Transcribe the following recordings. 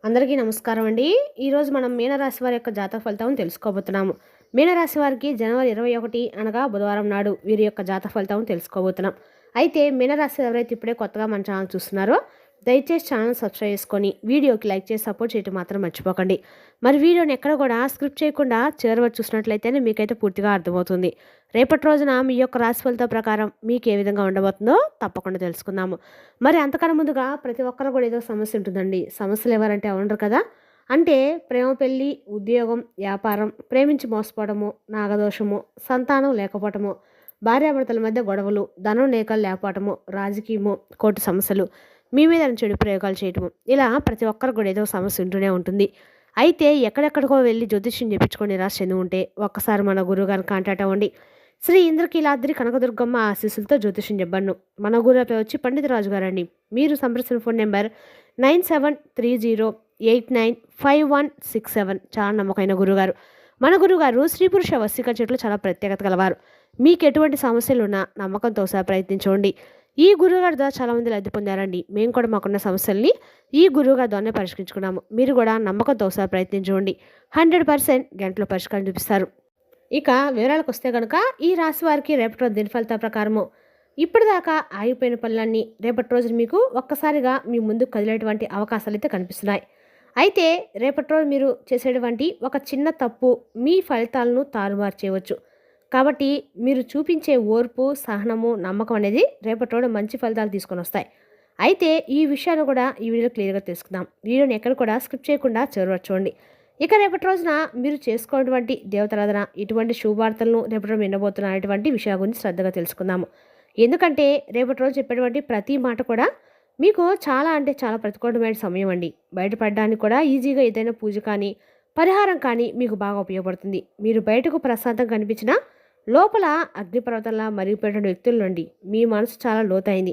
అందరికీ నమస్కారం అండి. ఈరోజు మనం మీనరాశి వారి యొక్క జాతక ఫలితం తెలుసుకోబోతున్నాము. మీనరాశి వారికి జనవరి 21 అనగా బుధవారం నాడు వీరి యొక్క జాతక ఫలితం తెలుసుకోబోతున్నాం. అయితే మీనరాశి ఎవరైతే ఇప్పుడే కొత్తగా మన ఛానల్ చూస్తున్నారో దయచేసి ఛానల్ సబ్స్క్రైబ్ చేసుకొని వీడియోకి లైక్ చేసి సపోర్ట్ చేయడం మాత్రం మర్చిపోకండి. మరి వీడియోని ఎక్కడ కూడా స్క్రిప్ట్ చేయకుండా చివరి వరకు చూసినట్లయితేనే మీకైతే పూర్తిగా అర్థమవుతుంది. రేపటి రోజున మీ యొక్క రాశి ఫలితం ప్రకారం మీకు ఏ విధంగా ఉండబోతుందో తప్పకుండా తెలుసుకుందాము. మరి అంతకన్నా ముందుగా ప్రతి ఒక్కరు కూడా ఏదో సమస్య ఉంటుందండి. సమస్యలు ఎవరంటే ఉండరు కదా. అంటే ప్రేమ, పెళ్ళి, ఉద్యోగం, వ్యాపారం, ప్రేమించి మోసపోవడము, నాగదోషము, సంతానం లేకపోవటము, భార్యాభర్తల మధ్య గొడవలు, ధనం లేకపోవటము, రాజకీయము, కోర్టు సమస్యలు, మీ మీద చెడు ప్రయోగాలు చేయటము, ఇలా ప్రతి ఒక్కరు కూడా ఏదో సమస్య ఉంటూనే ఉంటుంది. అయితే ఎక్కడెక్కడికో వెళ్ళి జ్యోతిష్యం చేయించుకొని నిరాశ చెంది ఉంటే ఒక్కసారి మన గురువు గారిని కాంటాక్ట్ అవ్వండి. శ్రీ ఇంద్రకీలాద్రి కనకదుర్గమ్మ ఆశీస్సులతో జ్యోతిష్యం చెప్పను. మన గురువు పేరు వచ్చి పండితరాజు గారండి. మీరు సంప్రదించిన ఫోన్ నెంబర్ 9730895167. చాలా నమ్మకమైన గురుగారు. మన గురుగారు స్త్రీ పురుష వశీకరణ చెట్లు చాలా ప్రత్యేకత గలవారు. మీకు ఎటువంటి సమస్యలు ఉన్నా నమ్మకంతో ఒకసారి ప్రయత్నించండి. ఈ గురువుగారి ద్వారా చాలామంది లబ్ధి పొందారండి. మేము కూడా మాకున్న సమస్యల్ని ఈ గురువుగారి ద్వారానే పరిష్కరించుకున్నాము. మీరు కూడా నమ్మకంతో ఒకసారి ప్రయత్నించండి. 100% గంటలో పరిష్కారం చూపిస్తారు. ఇక వివరాలకు వస్తే కనుక ఈ రాశి వారికి రేపటి రోజు దిన ఫలితాల ప్రకారము ఇప్పటిదాకా ఆగిపోయిన పనులన్నీ రేపటి రోజు మీకు ఒక్కసారిగా మీ ముందుకు కదిలేటువంటి అవకాశాలు అయితే కనిపిస్తున్నాయి. అయితే రేపటి రోజు మీరు చేసేటువంటి ఒక చిన్న తప్పు మీ ఫలితాలను తారుమారు చేయవచ్చు. కాబట్టి మీరు చూపించే ఓర్పు, సహనము, నమ్మకం అనేది రేపటి రోజు మంచి ఫలితాలు తీసుకొని వస్తాయి. అయితే ఈ విషయాన్ని కూడా ఈ వీడియోలో క్లియర్గా తెలుసుకుందాం. వీడియోని ఎక్కడ కూడా స్కిప్ చేయకుండా చూడండి. ఇక రేపటి రోజున మీరు చేసుకోవటువంటి దేవతారాధన, ఇటువంటి శుభవార్తలను రేపటి రోజు వినబోతున్నటువంటి విషయాల గురించి శ్రద్ధగా తెలుసుకుందాము. ఎందుకంటే రేపటి రోజు చెప్పేటువంటి ప్రతి మాట కూడా మీకు చాలా అంటే చాలా ప్రతికూలమైన సమయం అండి. బయటపడడానికి కూడా ఈజీగా ఏదైనా పూజ కానీ పరిహారం కానీ మీకు బాగా ఉపయోగపడుతుంది. మీరు బయటకు ప్రశాంతం కనిపించినా లోపల అగ్నిపర్వతంలా మరిగిపోయిన వ్యక్తుల నుండి మీ మనసు చాలా లోతైంది.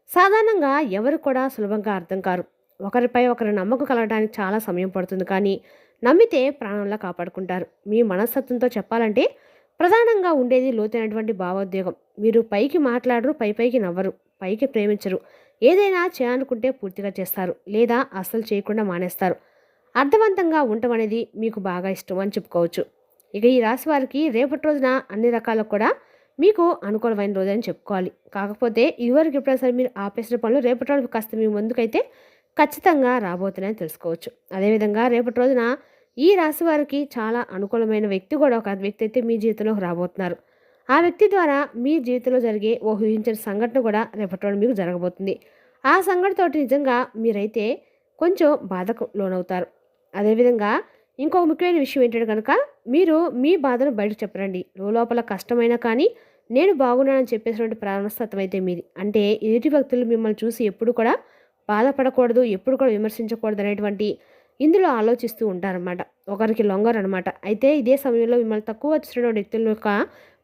సాధారణంగా ఎవరు కూడా సులభంగా అర్థం కారు. ఒకరిపై ఒకరి నమ్మకం కలగడానికి చాలా సమయం పడుతుంది. కానీ నమ్మితే ప్రాణంలా కాపాడుకుంటారు. మీ మనస్తత్వంతో చెప్పాలంటే ప్రధానంగా ఉండేది లోతైనటువంటి భావోద్వేగం. మీరు పైకి మాట్లాడరు, పైకి నవ్వరు, పైకి ప్రేమించరు. ఏదైనా చేయాలనుకుంటే పూర్తిగా చేస్తారు, లేదా అస్సలు చేయకుండా మానేస్తారు. అర్థవంతంగా ఉండటం అనేది మీకు బాగా ఇష్టం అని చెప్పుకోవచ్చు. ఇక ఈ రాశి వారికి రేపటి రోజున అన్ని రకాలకు కూడా మీకు అనుకూలమైన రోజు అని చెప్పుకోవాలి. కాకపోతే ఇదివరకు ఎప్పుడైనా సరే మీరు ఆపేసిన పనులు రేపటి రోజు కాస్త మీ ముందుకైతే ఖచ్చితంగా రాబోతున్నాయని తెలుసుకోవచ్చు. అదేవిధంగా రేపటి రోజున ఈ రాశి వారికి చాలా అనుకూలమైన వ్యక్తి కూడా ఒక వ్యక్తి అయితే మీ జీవితంలోకి రాబోతున్నారు. ఆ వ్యక్తి ద్వారా మీ జీవితంలో జరిగే ఓ ఊహించిన సంఘటన కూడా రేపటి రోజు మీకు జరగబోతుంది. ఆ సంఘటనతోటి నిజంగా మీరైతే కొంచెం బాధకు లోనవుతారు. అదేవిధంగా ఇంకొక ముఖ్యమైన విషయం ఏంటంటే కనుక మీరు మీ బాధను బయటకు చెప్పరండి. లోపల కష్టమైనా కానీ నేను బాగున్నానని చెప్పేసినటువంటి ప్రాణస్తత్వం అయితే మీది. అంటే ఎదుటి వ్యక్తులు మిమ్మల్ని చూసి ఎప్పుడు కూడా బాధపడకూడదు, ఎప్పుడు కూడా విమర్శించకూడదు అనేటువంటి ఇందులో ఆలోచిస్తూ ఉంటారన్నమాట. ఒకరికి లొంగరు అనమాట. అయితే ఇదే సమయంలో మిమ్మల్ని తక్కువ వచ్చినటువంటి వ్యక్తుల యొక్క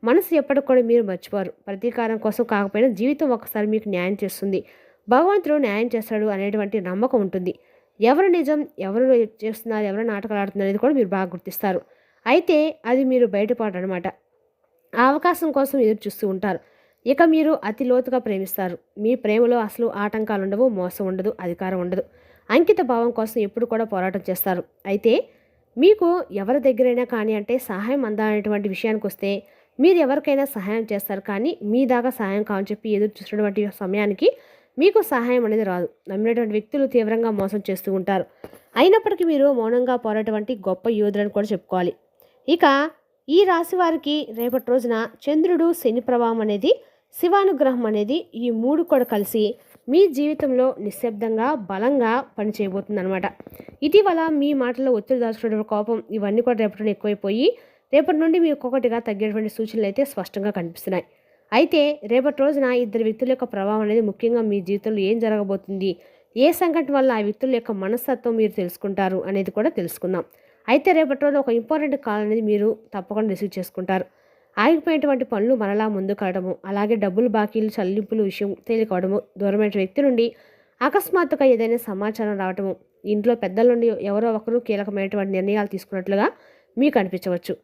మనసు ఎప్పటికి కూడా మీరు మర్చిపోరు. ప్రతీకారం కోసం కాకపోయినా జీవితం ఒకసారి మీకు న్యాయం చేస్తుంది. భగవంతుడు న్యాయం చేస్తాడు అనేటువంటి నమ్మకం ఉంటుంది. ఎవరు నిజం, ఎవరు చేస్తున్నారు, ఎవరు నాటకాలు ఆడుతున్నారు అనేది కూడా మీరు బాగా గుర్తిస్తారు. అయితే అది మీరు బయటపడరు అనమాట. ఆ అవకాశం కోసం ఎదురు చూస్తూ ఉంటారు. ఇక మీరు అతి లోతుగా ప్రేమిస్తారు. మీ ప్రేమలో అసలు ఆటంకాలు ఉండవు, మోసం ఉండదు, అధికారం ఉండదు. అంకిత భావం కోసం ఎప్పుడు కూడా పోరాటం చేస్తారు. అయితే మీకు ఎవరి దగ్గరైనా కానీ అంటే సహాయం అందాలనేటువంటి విషయానికి వస్తే మీరు ఎవరికైనా సహాయం చేస్తారు. కానీ మీ దాకా సహాయం కావాలని చెప్పి ఎదురు చూసినటువంటి సమయానికి మీకు సహాయం అనేది రాదు. నమ్మినటువంటి వ్యక్తులు తీవ్రంగా మోసం చేస్తూ ఉంటారు. అయినప్పటికీ మీరు మౌనంగా పోరాటటువంటి గొప్ప యోధులని కూడా చెప్పుకోవాలి. ఇక ఈ రాశి వారికి రేపటి రోజున చంద్రుడు, శని ప్రభావం అనేది, శివానుగ్రహం అనేది ఈ మూడు కూడా కలిసి మీ జీవితంలో నిశ్శబ్దంగా బలంగా పనిచేయబోతుంది అనమాట. ఇటీవల మీ మాటల్లో ఒత్తిడి దాచుకునే కోపం ఇవన్నీ కూడా రేపటి ఎక్కువైపోయి రేపటి నుండి మీ ఒక్కొక్కటిగా తగ్గేటువంటి సూచనలు అయితే స్పష్టంగా కనిపిస్తున్నాయి. అయితే రేపటి రోజున ఇద్దరు వ్యక్తుల యొక్క ప్రభావం అనేది ముఖ్యంగా మీ జీవితంలో ఏం జరగబోతుంది, ఏ సంఘటన వల్ల ఆ వ్యక్తుల యొక్క మనస్తత్వం మీరు తెలుసుకుంటారు అనేది కూడా తెలుసుకుందాం. అయితే రేపటి రోజు ఒక ఇంపార్టెంట్ కాల్ అనేది మీరు తప్పకుండా రిసీవ్ చేసుకుంటారు. ఆగిపోయేటువంటి పనులు మరలా ముందుకు కావడము, అలాగే డబ్బులు బాకీలు చెల్లింపుల విషయం తేలికవడము, దూరమైన వ్యక్తి నుండి అకస్మాత్తుగా ఏదైనా సమాచారం రావటము, ఇంట్లో పెద్దల నుండి ఎవరో ఒకరు కీలకమైనటువంటి నిర్ణయాలు తీసుకున్నట్లుగా మీకు అనిపించవచ్చు.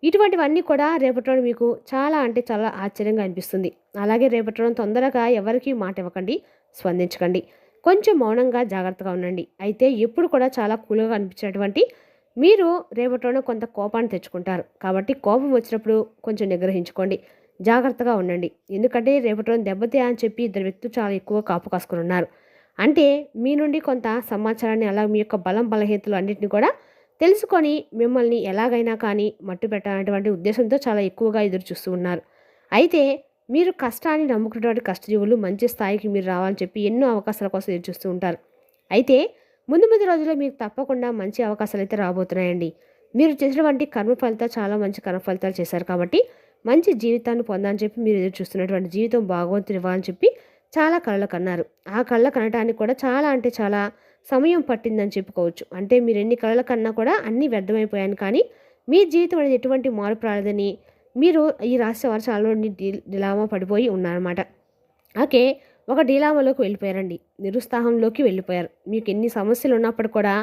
ఇటువంటివన్నీ కూడా రేపటి రోజు మీకు చాలా అంటే చాలా ఆశ్చర్యంగా అనిపిస్తుంది. అలాగే రేపటి రోజు తొందరగా ఎవరికీ మాట ఇవ్వకండి, స్పందించకండి. కొంచెం మౌనంగా జాగ్రత్తగా ఉండండి. అయితే ఎప్పుడు కూడా చాలా కూల్గా అనిపించేటువంటి మీరు రేపటిలోనే కొంత కోపాన్ని తెచ్చుకుంటారు. కాబట్టి కోపం వచ్చినప్పుడు కొంచెం నిగ్రహించుకోండి. జాగ్రత్తగా ఉండండి. ఎందుకంటే రేపటి రోజున దెబ్బతే అని చెప్పి ఇద్దరు వ్యక్తులు చాలా ఎక్కువ కాపు కాసుకొని ఉన్నారు. అంటే మీ నుండి కొంత సమాచారాన్ని అలా మీ యొక్క బలం బలహీనతలు అన్నింటిని కూడా తెలుసుకొని మిమ్మల్ని ఎలాగైనా కానీ మట్టు పెట్టాలనేటువంటి ఉద్దేశంతో చాలా ఎక్కువగా ఎదురు చూస్తూ ఉన్నారు. అయితే మీరు కష్టాన్ని నమ్ముకున్నటువంటి కష్టజీవులు మంచి స్థాయికి మీరు రావాలని చెప్పి ఎన్నో అవకాశాల కోసం ఎదురు చూస్తూ ఉంటారు. అయితే ముందు ముందు రోజుల్లో మీకు తప్పకుండా మంచి అవకాశాలు అయితే రాబోతున్నాయండి. మీరు చేసినటువంటి కర్మ ఫలితాలు చాలా మంచి కర్మ ఫలితాలు చేశారు కాబట్టి మంచి జీవితాన్ని పొందాలని చెప్పి మీరు ఎదురు చూస్తున్నటువంటి జీవితం భగవంతుడు ఇవ్వాలని చెప్పి చాలా కళలు కన్నారు. ఆ కళ్ళ కనటానికి కూడా చాలా అంటే చాలా సమయం పట్టిందని చెప్పుకోవచ్చు. అంటే మీరు ఎన్ని కళలు కన్నా కూడా అన్నీ వ్యర్థమైపోయాను, కానీ మీ జీవితం అనేది ఎటువంటి మార్పు రాలేదని మీరు ఈ రాశి వారు చాలా డిలామా పడిపోయి ఉన్నారన్నమాట. ఓకే, ఒక డీలామాలోకి వెళ్ళిపోయారండి. నిరుత్సాహంలోకి వెళ్ళిపోయారు. మీకు ఎన్ని సమస్యలు ఉన్నప్పుడు కూడా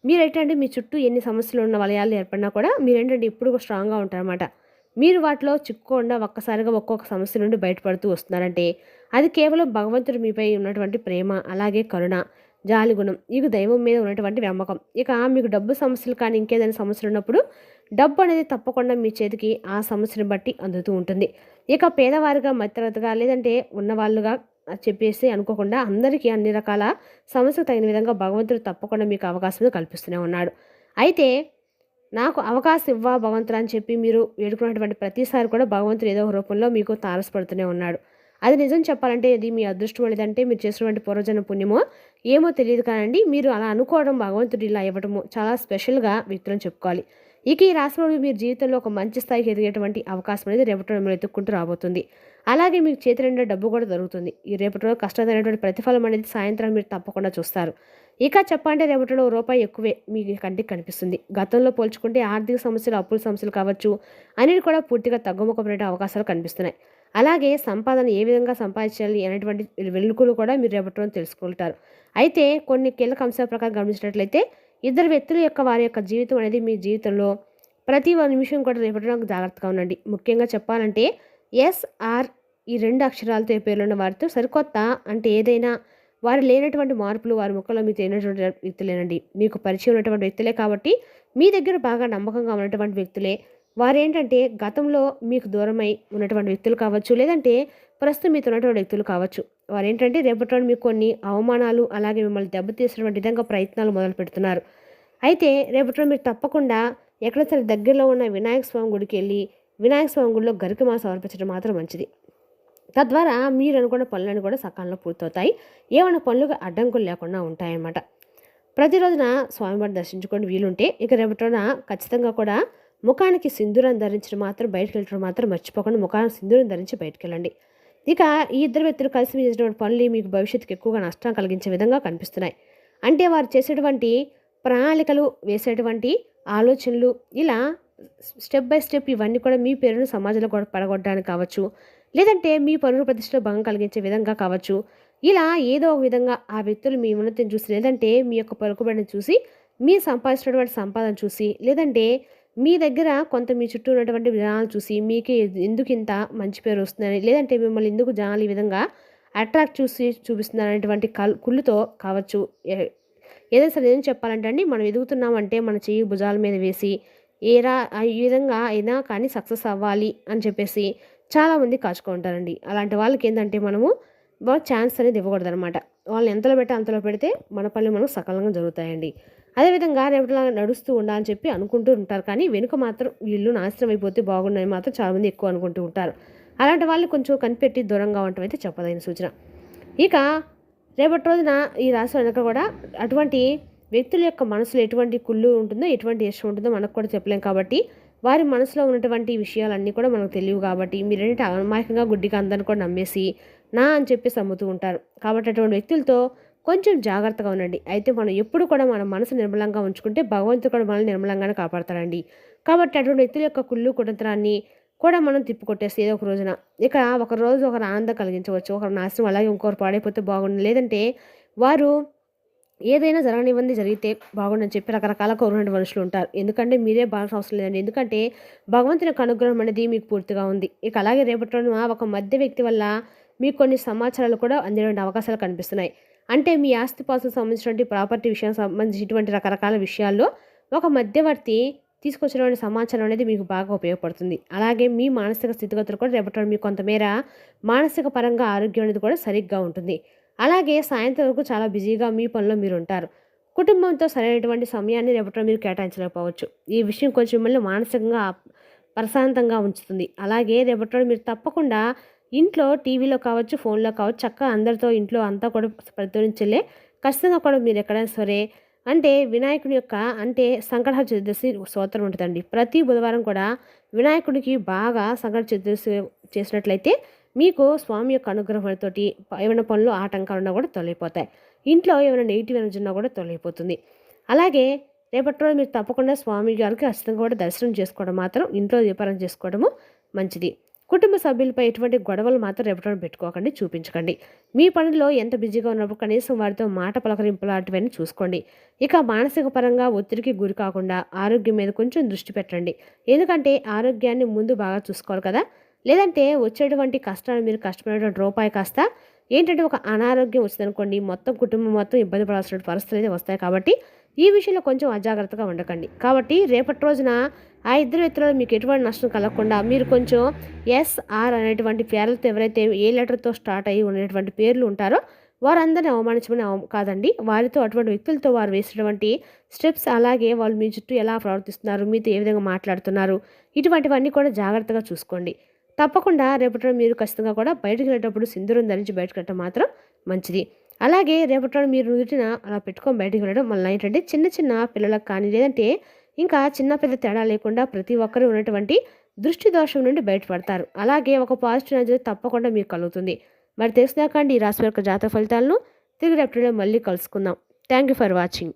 మీరేంటంటే మీ చుట్టూ ఎన్ని సమస్యలు ఉన్న వలయాలు ఏర్పడినా కూడా మీరేంటంటే ఎప్పుడు స్ట్రాంగ్గా ఉంటారన్నమాట. మీరు వాటిలో చిక్కుకుండా ఒక్కసారిగా ఒక్కొక్క సమస్య నుండి బయటపడుతూ వస్తున్నారంటే అది కేవలం భగవంతుడు మీపై ఉన్నటువంటి ప్రేమ, అలాగే కరుణ, జాలిగుణం, ఇక దైవం మీద ఉన్నటువంటి నమ్మకం. ఇక మీకు డబ్బు సమస్యలు కానీ ఇంకేదైనా సమస్యలు ఉన్నప్పుడు డబ్బు అనేది తప్పకుండా మీ చేతికి ఆ సమస్యను బట్టి అందుతూ ఉంటుంది. ఇక పేదవారిగా, మధ్యతరగతిగా, లేదంటే ఉన్నవాళ్ళుగా చెప్పేసి అనుకోకుండా అందరికీ అన్ని రకాల సమస్యకు తగిన విధంగా భగవంతుడు తప్పకుండా మీకు అవకాశం కల్పిస్తూనే ఉన్నాడు. అయితే నాకు అవకాశం ఇవ్వా భగవంతుడు అని చెప్పి మీరు వేడుకున్నటువంటి ప్రతిసారి కూడా భగవంతుడు ఏదో ఒక రూపంలో మీకు తారసపడుతూనే ఉన్నాడు. అది నిజం చెప్పాలంటే ఇది మీ అదృష్టం, లేదంటే మీరు చేసినటువంటి పూర్వజన్మ పుణ్యమో ఏమో తెలియదు కానండి. మీరు అలా అనుకోవడం, భగవంతుడు ఇలా ఇవ్వడము చాలా స్పెషల్గా వ్యక్తులను చెప్పుకోవాలి. ఇక ఈ రాశిలో మీరు జీవితంలో ఒక మంచి స్థాయికి ఎదిగేటువంటి అవకాశం అనేది రేపటి మిమ్మల్ని ఎత్తుక్కుంటూ రాబోతుంది. అలాగే మీకు చేతి నిండా డబ్బు కూడా దొరుకుతుంది. ఈ రేపటిలో కష్టమైనటువంటి ప్రతిఫలం అనేది సాయంత్రం మీరు తప్పకుండా చూస్తారు. ఇక చెప్పాలంటే రేపటిలో రూపాయి ఎక్కువే మీ కంటికి కనిపిస్తుంది. గతంలో పోల్చుకుంటే ఆర్థిక సమస్యలు, అప్పుల సమస్యలు కావచ్చు అన్నిటి కూడా పూర్తిగా తగ్గుముఖపడే అవకాశాలు కనిపిస్తున్నాయి. అలాగే సంపాదన ఏ విధంగా సంపాదించాలి అనేటువంటి వెలుగులు కూడా మీరు రేపటిలో తెలుసుకుంటారు. అయితే కొన్ని కీలక అంశాల ప్రకారం గమనించినట్లయితే ఇద్దరు వ్యక్తుల యొక్క వారి యొక్క జీవితం అనేది మీ జీవితంలో ప్రతి నిమిషం కూడా రేపటిలో జాగ్రత్తగా ఉండండి. ముఖ్యంగా చెప్పాలంటే ఎస్ఆర్ ఈ 2 అక్షరాలతో పేర్లున్న వారితో సరికొత్త అంటే ఏదైనా వారు లేనటువంటి మార్పులు వారి ముఖంలో మీకు తెలియనటువంటి వ్యక్తులేనండి. మీకు పరిచయం ఉన్నటువంటి వ్యక్తులే కాబట్టి మీ దగ్గర బాగా నమ్మకంగా ఉన్నటువంటి వ్యక్తులే. వారేంటంటే గతంలో మీకు దూరమై ఉన్నటువంటి వ్యక్తులు కావచ్చు, లేదంటే ప్రస్తుతం మీతో ఉన్నటువంటి వ్యక్తులు కావచ్చు. వారేంటంటే రేపటి మీకు కొన్ని అవమానాలు, అలాగే మిమ్మల్ని దెబ్బతీసినటువంటి విధంగా ప్రయత్నాలు మొదలు పెడుతున్నారు. అయితే రేపటి మీరు తప్పకుండా ఎక్కడ సరే దగ్గరలో ఉన్న వినాయక స్వామి గుడికి వెళ్ళి వినాయక స్వామి గుడిలో గరికమాల సమర్పించడం మాత్రం మంచిది. తద్వారా మీరు అనుకున్న పనులను కూడా సకాలంలో పూర్తవుతాయి. ఏమైనా పనులకు అడ్డంకులు లేకుండా ఉంటాయన్నమాట. ప్రతిరోజున స్వామివారిని దర్శించుకొని వీలుంటే ఇక రేపటిన ఖచ్చితంగా కూడా ముఖానికి సింధూరం ధరించడం మాత్రం, బయటకు వెళ్ళడం మాత్రం మర్చిపోకుండా ముఖానికి సింధూరం ధరించి బయటకు వెళ్ళండి. ఇక ఈ ఇద్దరు వ్యక్తులు కలిసి చేసినటువంటి పనులు మీకు భవిష్యత్తుకి ఎక్కువగా నష్టం కలిగించే విధంగా కనిపిస్తున్నాయి. అంటే వారు చేసేటువంటి ప్రణాళికలు, వేసేటువంటి ఆలోచనలు ఇలా స్టెప్ బై స్టెప్ ఇవన్నీ కూడా మీ పేరును సమాజంలో కూడా పడగొట్టడానికి కావచ్చు, లేదంటే మీ పరువు ప్రతిష్టలో భంగం కలిగించే విధంగా కావచ్చు. ఇలా ఏదో ఒక విధంగా ఆ వ్యక్తులు మీ ఉన్నతిని చూసి, లేదంటే మీ యొక్క పలుకుబడిని చూసి, మీ సంపాదించినటువంటి సంపాదన చూసి, లేదంటే మీ దగ్గర కొంత మీ చుట్టూ ఉన్నటువంటి విధానాలు చూసి మీకే ఎందుకు ఇంత మంచి పేరు వస్తుందని, లేదంటే మిమ్మల్ని ఎందుకు జనాలు ఈ విధంగా అట్రాక్ట్ చూపిస్తున్నారనేటువంటి కుళ్ళుతో కావచ్చు. ఏదైనా సరే ఏం చెప్పాలంటే అండి, మనం ఎదుగుతున్నామంటే మన చెయ్యి భుజాల మీద వేసి ఈ విధంగా అయినా కానీ సక్సెస్ అవ్వాలి అని చెప్పేసి చాలామంది కాచుకుంటారండి. అలాంటి వాళ్ళకి ఏంటంటే మనము ఛాన్స్ అనేది ఇవ్వకూడదు అనమాట. వాళ్ళని ఎంతలో పెట్టి అంతలో పెడితే మన పనులు మనకు సకాలంగా జరుగుతాయండి. అదేవిధంగా రేపటిలా నడుస్తూ ఉండాలని చెప్పి అనుకుంటూ ఉంటారు, కానీ వెనుక మాత్రం వీళ్ళు నాశనం అయిపోతే బాగున్నాయని మాత్రం చాలామంది ఎక్కువ అనుకుంటూ ఉంటారు. అలాంటి వాళ్ళు కొంచెం కనిపెట్టి దూరంగా ఉండటం అయితే చెప్పదగిన సూచన. ఇక రేపటి రోజున ఈ రాశి వెనక కూడా అటువంటి వ్యక్తుల యొక్క మనసులో ఎటువంటి కుళ్ళు ఉంటుందో, ఎటువంటి ఇష్టం ఉంటుందో మనకు కూడా చెప్పలేం. కాబట్టి వారి మనసులో ఉన్నటువంటి విషయాలన్నీ కూడా మనకు తెలియవు. కాబట్టి మీరేంటంటే అమాయకంగా గుడ్డిగా అందరిని కూడా నమ్మేసి నా అని చెప్పేసి అమ్ముతూ ఉంటారు. కాబట్టి అటువంటి వ్యక్తులతో కొంచెం జాగ్రత్తగా ఉండండి. అయితే మనం ఎప్పుడు కూడా మన మనసు నిర్మలంగా ఉంచుకుంటే భగవంతుడు కూడా మనల్ని నిర్మలంగానే కాపాడతాడండి. కాబట్టి అటువంటి వ్యక్తుల యొక్క కుళ్ళు కుతంత్రాన్ని కూడా మనం తిప్పికొట్టేసి ఏదో ఒక రోజున ఇక ఒక రోజు ఒకరు ఆనందం కలిగించవచ్చు, ఒకరు నాశనం, అలాగే ఇంకొకరు పాడైపోతే బాగుండు, లేదంటే వారు ఏదైనా జరగనివ్వండి జరిగితే బాగుండని చెప్పి రకరకాల కోరినటువంటి మనుషులు ఉంటారు. ఎందుకంటే మీరే బాగాల్సిన అవసరం లేదండి. ఎందుకంటే భగవంతుని యొక్క అనుగ్రహం అనేది మీకు పూర్తిగా ఉంది. ఇక అలాగే రేపటి రోజున ఒక మధ్య వ్యక్తి వల్ల మీకు కొన్ని సమాచారాలు కూడా అందేటువంటి అవకాశాలు కనిపిస్తున్నాయి. అంటే మీ ఆస్తిపాస్తులకు సంబంధించినటువంటి ప్రాపర్టీ విషయానికి సంబంధించినటువంటి రకరకాల విషయాల్లో ఒక మధ్యవర్తి తీసుకొచ్చినటువంటి సమాచారం అనేది మీకు బాగా ఉపయోగపడుతుంది. అలాగే మీ మానసిక స్థితిగతులు కూడా రేపటి రోజున మీకు కొంతమేర మానసిక పరంగా ఆరోగ్యం అనేది కూడా సరిగ్గా ఉంటుంది. అలాగే సాయంత్రం వరకు చాలా బిజీగా మీ పనిలో మీరుంటారు. కుటుంబంతో సరైనటువంటి సమయాన్ని రేపటి రోజు మీరు కేటాయించలేకపోవచ్చు. ఈ విషయం కొంచెం మిమ్మల్ని మానసికంగా ప్రశాంతంగా ఉంచుతుంది. అలాగే రేపటి రోజు మీరు తప్పకుండా ఇంట్లో టీవీలో కావచ్చు, ఫోన్‌లో కావచ్చు చక్కగా అందరితో ఇంట్లో అంతా కూడా ప్రతిధ్వనించేలే ఖచ్చితంగా కూడా మీరు ఎక్కడైనా సరే అంటే వినాయకుని యొక్క అంటే సంకటహర చతుర్దశి స్తోత్రం ఉంటుందండి. ప్రతి బుధవారం కూడా వినాయకుడికి బాగా సంకట చతుర్దశి చేసినట్లయితే మీకు స్వామి యొక్క అనుగ్రహంతోటి ఏమైనా పనులు ఆటంకాలున్నా కూడా తొలగిపోతాయి. ఇంట్లో ఏమైనా నెగిటివ్ ఎనర్జీ ఉన్నా కూడా తొలగిపోతుంది. అలాగే రేపటి రోజు మీరు తప్పకుండా స్వామి గారికి ఖచ్చితంగా కూడా దర్శనం చేసుకోవడం మాత్రం ఇంట్లో దీపారాధన చేసుకోవడము మంచిది. కుటుంబ సభ్యులపై ఎటువంటి గొడవలు మాత్రం రేపటి రోజున పెట్టుకోకండి, చూపించకండి. మీ పనిలో ఎంత బిజీగా ఉన్నప్పుడు కనీసం వారితో మాట పలకరింపు లాంటివన్నీ చూసుకోండి. ఇక మానసిక పరంగా ఒత్తిడికి గురి కాకుండా ఆరోగ్యం మీద కొంచెం దృష్టి పెట్టండి. ఎందుకంటే ఆరోగ్యాన్ని ముందు బాగా చూసుకోవాలి కదా. లేదంటే వచ్చేటువంటి కష్టాలు మీరు కష్టపడేటువంటి రూపాయి కాస్త ఏంటంటే ఒక అనారోగ్యం వచ్చిందనుకోండి మొత్తం కుటుంబం మొత్తం ఇబ్బంది పడాల్సిన పరిస్థితులు అయితే వస్తాయి. కాబట్టి ఈ విషయంలో కొంచెం అజాగ్రత్తగా ఉండకండి. కాబట్టి రేపటి రోజున ఆ ఇద్దరు వ్యక్తులలో మీకు ఎటువంటి నష్టం కలగకుండా మీరు కొంచెం ఎస్ఆర్ అనేటువంటి పేర్లతో ఎవరైతే ఏ లెటర్తో స్టార్ట్ అయ్యి ఉన్నటువంటి పేర్లు ఉంటారో వారందరిని అవమానించమని కాదండి. వారితో అటువంటి వ్యక్తులతో వారు వేసినటువంటి స్టెప్స్ అలాగే వాళ్ళు మీ చుట్టూ ఎలా ప్రవర్తిస్తున్నారు, మీతో ఏ విధంగా మాట్లాడుతున్నారు, ఇటువంటివన్నీ కూడా జాగ్రత్తగా చూసుకోండి. తప్పకుండా రేపటి రోజు మీరు ఖచ్చితంగా కూడా బయటకు వెళ్ళేటప్పుడు సింధూరం ధరించి బయటకు వెళ్ళటం మాత్రం మంచిది. అలాగే రేపటి రోజు మీరు నుదుటిన అలా పెట్టుకొని బయటకు వెళ్ళడం వల్ల ఏంటంటే చిన్న చిన్న పిల్లలకు కానీ లేదంటే ఇంకా చిన్న పెద్ద తేడా లేకుండా ప్రతి ఒక్కరూ ఉన్నటువంటి దృష్టి దోషం నుండి బయటపడతారు. అలాగే ఒక పాజిటివ్ ఎనర్జీ తప్పకుండా మీకు కలుగుతుంది. మరి తెలిసినాకండి ఈ రాశి యొక్క జాతక ఫలితాలను తిరిగి రేపటి మళ్ళీ కలుసుకుందాం. Thank you for watching.